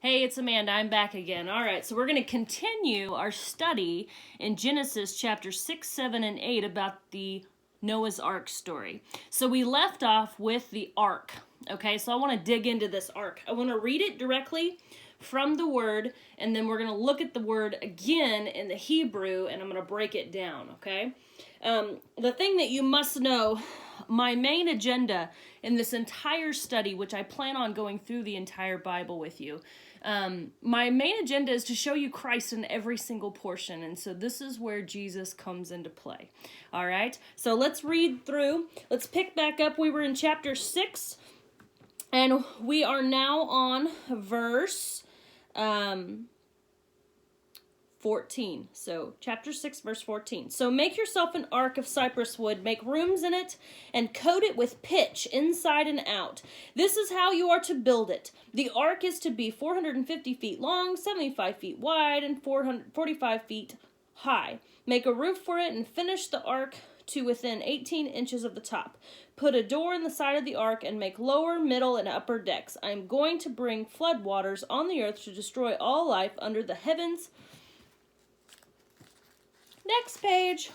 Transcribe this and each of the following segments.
Hey, it's Amanda. I'm back again. All right, so we're going to continue our study in Genesis chapter 6, 7, and 8 about the Noah's Ark story. So we left off with the ark. Okay, so I want to dig into this ark. I want to read it directly from the word, and then we're going to look at the word again in the Hebrew, and I'm going to break it down, okay? The thing that you must know, my main agenda in this entire study, which I plan on going through the entire Bible with you, my main agenda is to show you Christ in every single portion, and so this is where Jesus comes into play. All right, so let's read through. Let's pick back up. We were in chapter 6, and we are now on verse 14. So chapter 6 verse 14. So make yourself an ark of cypress wood, make rooms in it, and coat it with pitch inside and out. This is how you are to build it. The ark is to be 450 feet long, 75 feet wide, and 445 feet high. Make a roof for it and finish the ark to within 18 inches of the top. Put a door in the side of the ark and make lower, middle, and upper decks. I am going to bring flood waters on the earth to destroy all life under the heavens. Next page.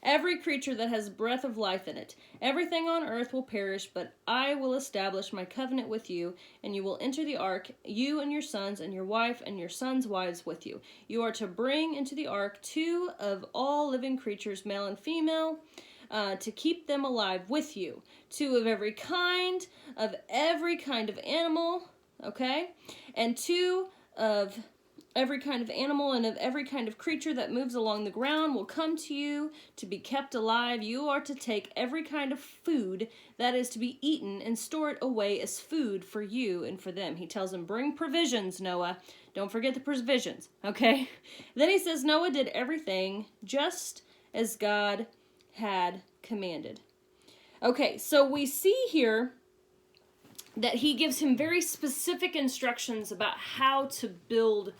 Every creature that has breath of life in it. Everything on earth will perish, but I will establish my covenant with you, and you will enter the ark, you and your sons and your wife and your sons' wives with you. You are to bring into the ark 2 of all living creatures, male and female, to keep them alive with you. 2 of every kind of animal, okay? And 2 of every kind of animal and of every kind of creature that moves along the ground will come to you to be kept alive. You are to take every kind of food that is to be eaten and store it away as food for you and for them. He tells him, bring provisions, Noah. Don't forget the provisions, okay? Then he says, Noah did everything just as God had commanded. Okay, so we see here that he gives him very specific instructions about how to build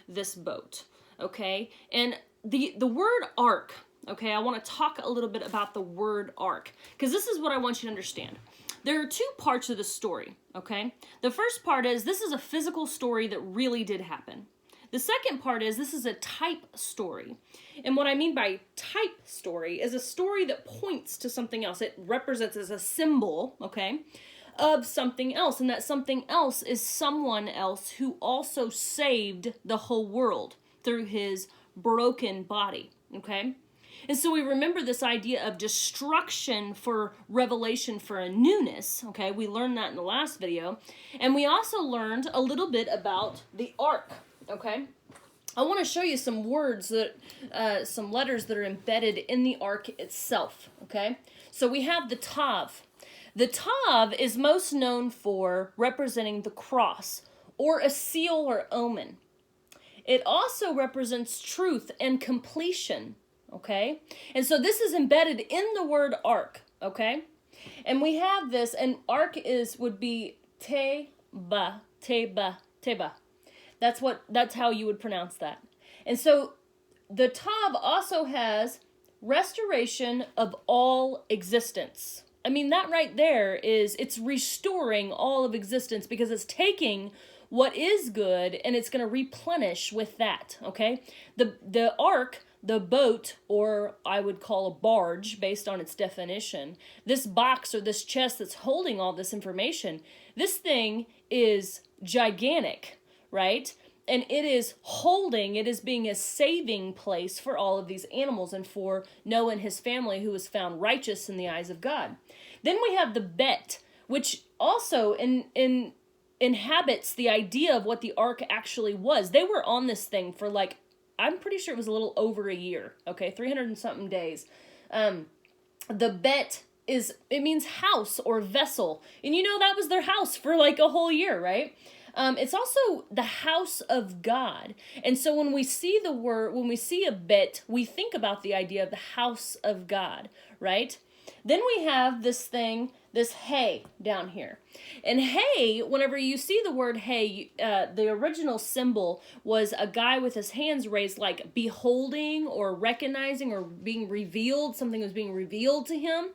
this boat, okay? And the word ark, okay, I want to talk a little bit about the word ark, because this is what I want you to understand. There are 2 parts of the story, okay? The first part is this is a physical story that really did happen. The second part is this is a type story. And what I mean by type story is a story that points to something else. It represents as a symbol, okay, of something else, and that something else is someone else who also saved the whole world through his broken body, okay? And so we remember this idea of destruction for revelation for a newness, okay? We learned that in the last video. And we also learned a little bit about the ark, okay? I want to show you some words that, some letters that are embedded in the ark itself, okay? So we have the Tav. The Tav is most known for representing the cross or a seal or omen. It also represents truth and completion, okay? And so this is embedded in the word ark, okay? And we have this, and ark would be teba. That's how you would pronounce that. And so the Tav also has restoration of all existence. I mean, that right there it's restoring all of existence because it's taking what is good and it's going to replenish with that, okay? The ark, the boat, or I would call a barge based on its definition, this box or this chest that's holding all this information, this thing is gigantic, right? And it is being a saving place for all of these animals and for Noah and his family who was found righteous in the eyes of God. Then we have the Bet, which also inhabits the idea of what the ark actually was. They were on this thing for I'm pretty sure it was a little over a year, okay, 300 and something days. The Bet it means house or vessel. And that was their house for a whole year, right? It's also the house of God. And so when we see a Bet, we think about the idea of the house of God, right? Then we have this thing this hay down here. And hay, whenever you see the word hay, the original symbol was a guy with his hands raised, like beholding or recognizing or being revealed. Something was being revealed to him.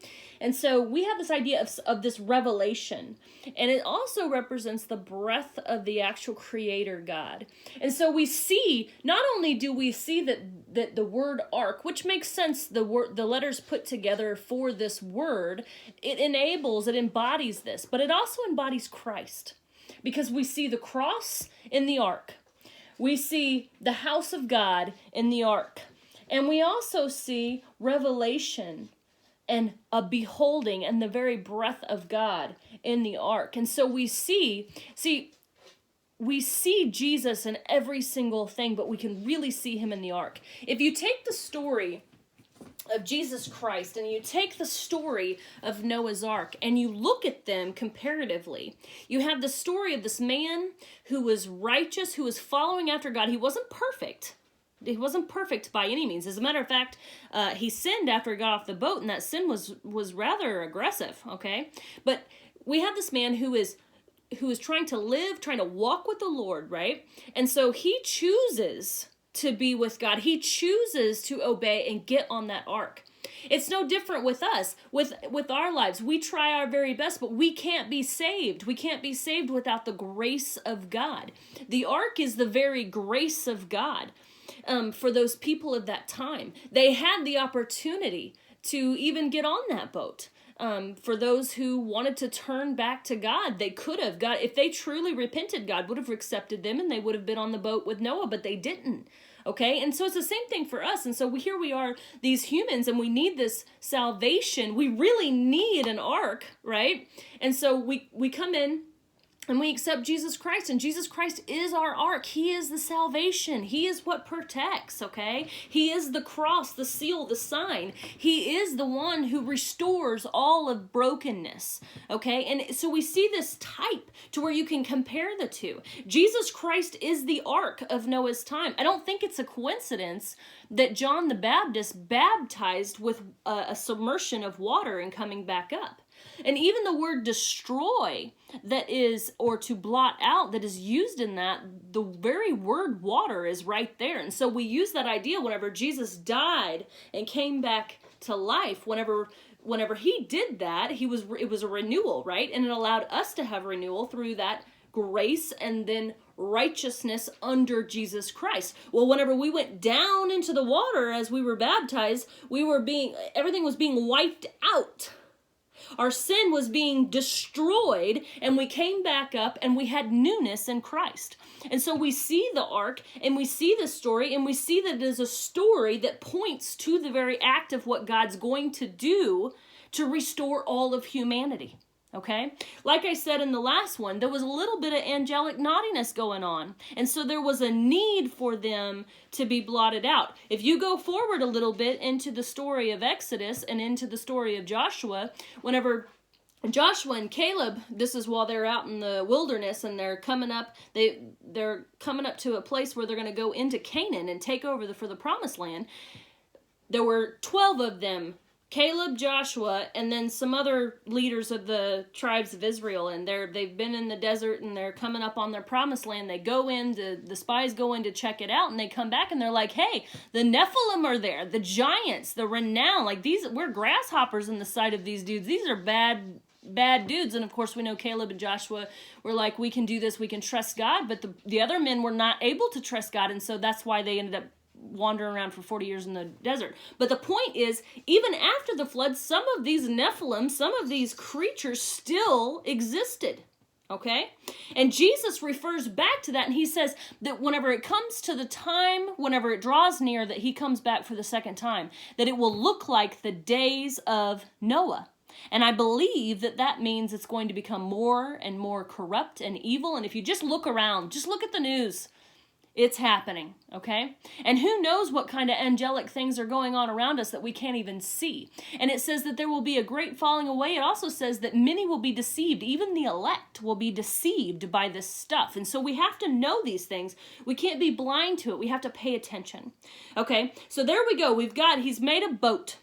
And so we have this idea of this revelation. And it also represents the breath of the actual creator God. And so we see, not only do we see that the word ark, which makes sense, the letters put together for this word, it embodies this, but it also embodies Christ. Because we see the cross in the ark. We see the house of God in the ark. And we also see revelation and a beholding and the very breath of God in the ark. And so we see Jesus in every single thing, but we can really see him in the ark. If you take the story of Jesus Christ and you take the story of Noah's Ark and you look at them comparatively, you have the story of this man who was righteous, who was following after God. He wasn't perfect. He wasn't perfect by any means. As a matter of fact, he sinned after he got off the boat, and that sin was rather aggressive, okay? But we have this man who is trying to live, trying to walk with the Lord, right? And so he chooses to be with God. He chooses to obey and get on that ark. It's no different with us, with our lives. We try our very best, but we can't be saved. We can't be saved without the grace of God. The ark is the very grace of God. For those people of that time, they had the opportunity to even get on that boat. For those who wanted to turn back to God, they could have. God, if they truly repented, God would have accepted them and they would have been on the boat with Noah, but they didn't. Okay, and so it's the same thing for us. And so here we are, these humans, and we need this salvation. We really need an ark, right? And so we come in and we accept Jesus Christ, and Jesus Christ is our ark. He is the salvation. He is what protects, okay? He is the cross, the seal, the sign. He is the one who restores all of brokenness, okay? And so we see this type to where you can compare the two. Jesus Christ is the ark of Noah's time. I don't think it's a coincidence that John the Baptist baptized with a submersion of water and coming back up. And even the word destroy that is, or to blot out, that is used in that, the very word water is right there. And so we use that idea whenever Jesus died and came back to life. Whenever he did that, it was a renewal, right? And it allowed us to have renewal through that grace and then righteousness under Jesus Christ. Well, whenever we went down into the water as we were baptized, everything was being wiped out. Our sin was being destroyed, and we came back up, and we had newness in Christ. And so we see the ark, and we see the story, and we see that it is a story that points to the very act of what God's going to do to restore all of humanity. Okay? Like I said in the last one, there was a little bit of angelic naughtiness going on. And so there was a need for them to be blotted out. If you go forward a little bit into the story of Exodus and into the story of Joshua, whenever Joshua and Caleb, this is while they're out in the wilderness and they're coming up to a place where they're going to go into Canaan and take over for the promised land. There were 12 of them, Caleb, Joshua, and then some other leaders of the tribes of Israel, and they've been in the desert and they're coming up on their promised land. They go in, the spies go in to check it out, and they come back and they're like, hey, the Nephilim are there, the giants, the renown, like we're grasshoppers in the sight of these dudes. These are bad dudes. And of course we know Caleb and Joshua were like, we can do this, we can trust God, but the other men were not able to trust God, and so that's why they ended up wandering around for 40 years in the desert. But the point is, even after the flood, some of these Nephilim, some of these creatures still existed. Okay? And Jesus refers back to that, and he says that whenever it comes to the time, whenever it draws near that he comes back for the second time, that it will look like the days of Noah. And I believe that means it's going to become more and more corrupt and evil. And if you just look around, just look at the news, it's happening, okay? And who knows what kind of angelic things are going on around us that we can't even see. And it says that there will be a great falling away. It also says that many will be deceived. Even the elect will be deceived by this stuff. And so we have to know these things. We can't be blind to it. We have to pay attention. Okay, so there we go. He's made a boat.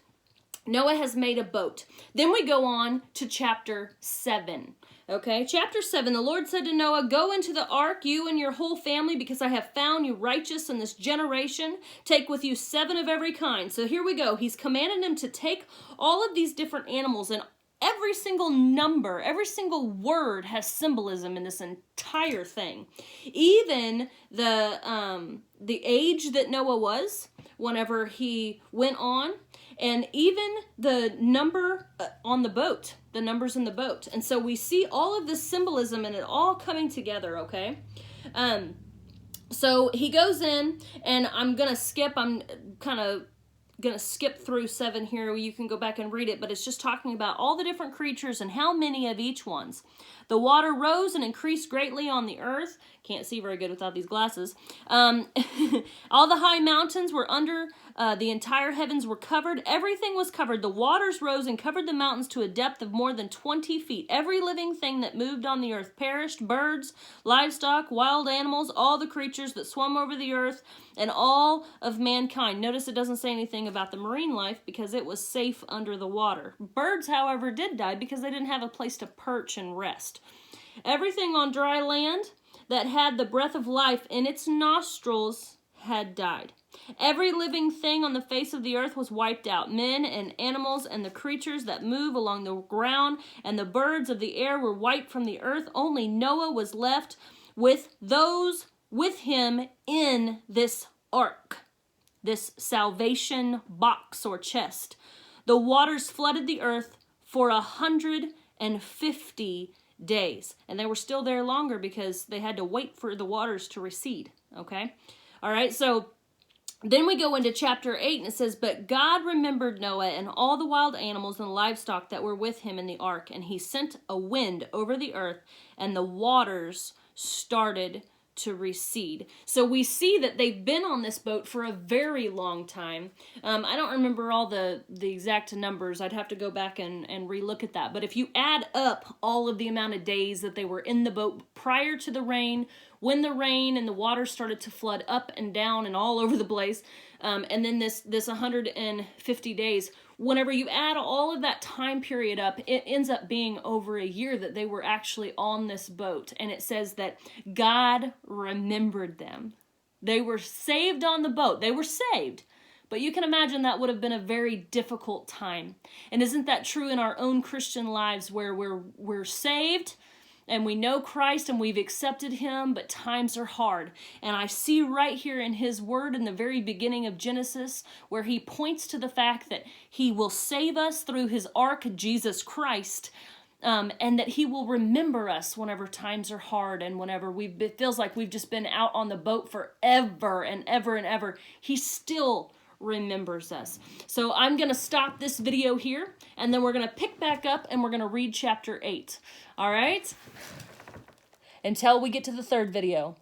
Noah has made a boat. Then we go on to chapter 7. Okay, chapter 7, the Lord said to Noah, go into the ark, you and your whole family, because I have found you righteous in this generation. Take with you 7 of every kind. So here we go. He's commanded him to take all of these different animals, and every single number, every single word has symbolism in this entire thing. Even the age that Noah was whenever he went on, and even the number on the boat, the numbers in the boat. And so we see all of this symbolism and it all coming together, okay? So he goes in, and I'm kind of going to skip through 7 here. You can go back and read it, but it's just talking about all the different creatures and how many of each ones. The water rose and increased greatly on the earth. Can't see very good without these glasses. All the high mountains were under, the entire heavens were covered. Everything was covered. The waters rose and covered the mountains to a depth of more than 20 feet. Every living thing that moved on the earth perished, birds, livestock, wild animals, all the creatures that swam over the earth, and all of mankind. Notice it doesn't say anything about the marine life because it was safe under the water. Birds, however, did die because they didn't have a place to perch and rest. Everything on dry land that had the breath of life in its nostrils had died. Every living thing on the face of the earth was wiped out. Men and animals and the creatures that move along the ground and the birds of the air were wiped from the earth. Only Noah was left with those with him in this ark, this salvation box or chest. The waters flooded the earth for 150 days. And they were still there longer because they had to wait for the waters to recede. Okay? All right, so then we go into chapter 8, and it says, but God remembered Noah and all the wild animals and livestock that were with him in the ark, and he sent a wind over the earth, and the waters started to recede. So we see that they've been on this boat for a very long time. I don't remember all the exact numbers. I'd have to go back and relook at that. But if you add up all of the amount of days that they were in the boat prior to the rain, when the rain and the water started to flood up and down and all over the place, and then this 150 days, whenever you add all of that time period up, it ends up being over a year that they were actually on this boat. And it says that God remembered them. They were saved on the boat. They were saved. But you can imagine that would have been a very difficult time. And isn't that true in our own Christian lives, where we're saved and we know Christ and we've accepted him, but times are hard. And I see right here in his word in the very beginning of Genesis where he points to the fact that he will save us through his ark, Jesus Christ, and that he will remember us whenever times are hard and whenever it feels like we've just been out on the boat forever and ever and ever. He still remembers us. So I'm going to stop this video here, and then we're going to pick back up and we're going to read chapter 8. All right? Until we get to the third video.